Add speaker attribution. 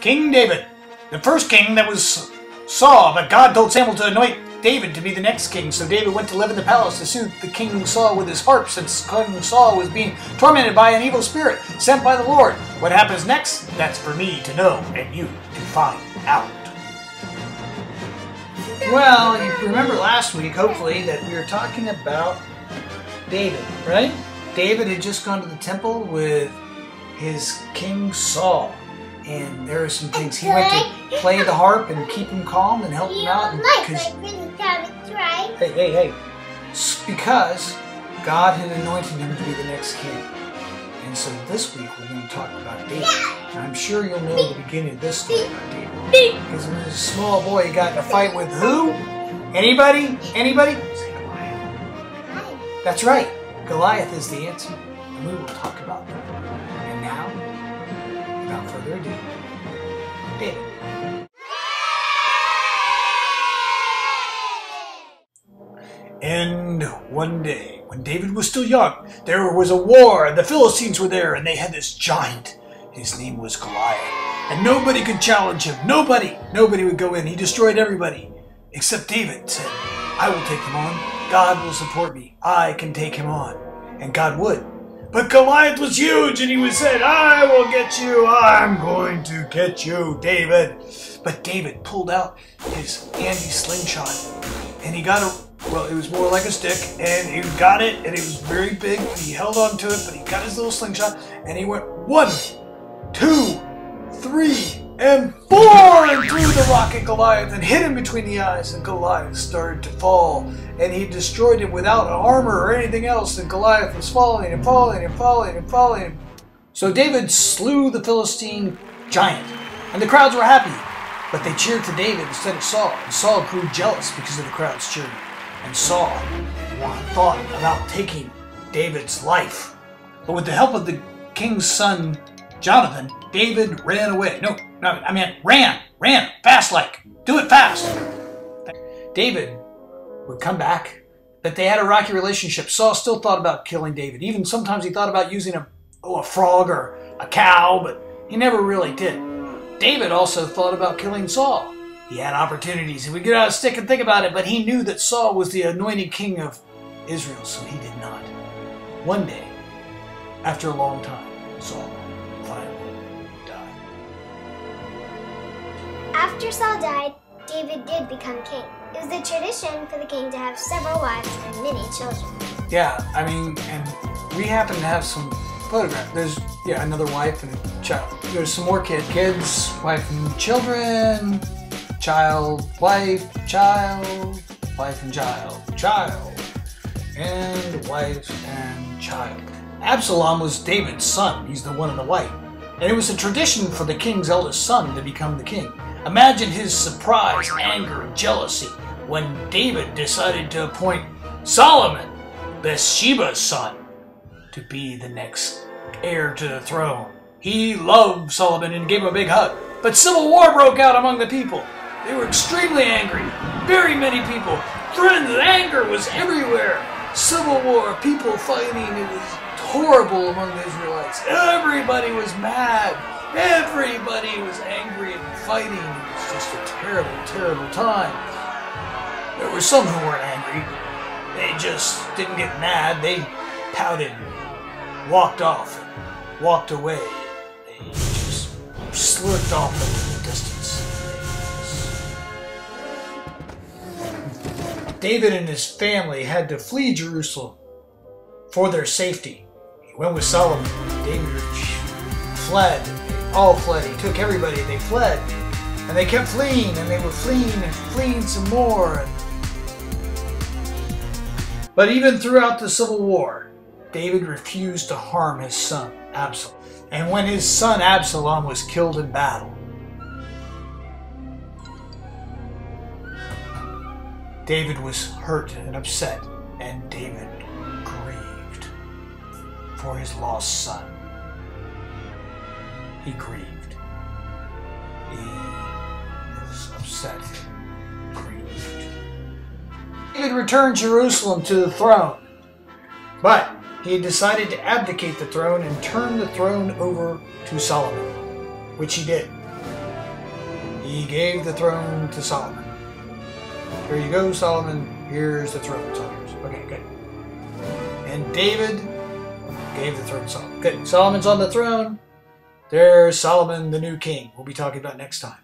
Speaker 1: King David, the first king that was Saul, but God told Samuel to anoint David to be the next king, so David went to live in the palace to soothe the King Saul with his harp, since King Saul was being tormented by an evil spirit sent by the Lord. What happens next? That's for me to know and you to find out. Well, you remember last week, hopefully, that we were talking about David, right? David had just gone to the temple with his King Saul, and there are some things. He went to play the harp and keep him calm and help him out. Hey. Because God had anointed him to be the next king. And so this week we're going to talk about David. And I'm sure you'll know the beginning of this story about David. Because when he was a small boy, he got in a fight with who? Anybody? Anybody? Say Goliath. That's right. Goliath is the answer. And we will talk about that. And now, without further ado, David. And one day, when David was still young, there was a war, and the Philistines were there, and they had this giant. His name was Goliath. And nobody could challenge him. Nobody would go in. He destroyed everybody. Except David said, I will take him on. God will support me. I can take him on. And God would. But Goliath was huge, and he said, I will get you. I'm going to get you, David. But David pulled out his handy slingshot, and he got a, well, it was more like a stick, and he got it, and it was very big, and he held on to it, but he got his little slingshot, and he went 1, 2, 3, and 4, and threw the rock at Goliath and hit him between the eyes, and Goliath started to fall, and he destroyed him without armor or anything else, and Goliath was falling and falling and falling and falling. So David slew the Philistine giant, and the crowds were happy, but they cheered for David instead of Saul, and Saul grew jealous because of the crowds cheering, and Saul thought about taking David's life. But with the help of the king's son, Jonathan, David ran away. No, I meant ran, fast like. Do it fast. David would come back, but they had a rocky relationship. Saul still thought about killing David. Even sometimes he thought about using a frog or a cow, but he never really did. David also thought about killing Saul. He had opportunities. He would get out a stick and think about it, but he knew that Saul was the anointed king of Israel, so he did not. One day, after a long time, Saul finally died.
Speaker 2: After Saul died, David did become king. It was a tradition for the king to have several wives and many children.
Speaker 1: Yeah, I mean, and we happen to have some photographs. There's, another wife and a child. There's some more kids, wife and children, child, wife and child, and wife and child. Absalom was David's son. He's the one in the white. And it was a tradition for the king's eldest son to become the king. Imagine his surprise, anger, and jealousy when David decided to appoint Solomon, Bathsheba's son, to be the next heir to the throne. He loved Solomon and gave him a big hug. But civil war broke out among the people. They were extremely angry. Very many people. Friends, anger was everywhere. Civil war, people fighting. It was horrible among the Israelites. Everybody was mad. Everybody was angry and fighting. It was just a terrible, terrible time. There were some who weren't angry. They just didn't get mad. They pouted, walked off, walked away. They just slipped off into the distance. David and his family had to flee Jerusalem for their safety. He went with Solomon. David fled. They all fled. He took everybody. They fled. And they kept fleeing. And they were fleeing and fleeing some more. But even throughout the Civil War, David refused to harm his son, Absalom. And when his son Absalom was killed in battle, David was hurt and upset, and David grieved for his lost son. He grieved. He was upset, grieved. David returned Jerusalem to the throne, but he decided to abdicate the throne and turn the throne over to Solomon, which he did. He gave the throne to Solomon. Here you go, Solomon. Here's the throne. It's all yours. Okay, good. And David gave the throne to Solomon. Good. Solomon's on the throne. There's Solomon, the new king. We'll be talking about next time.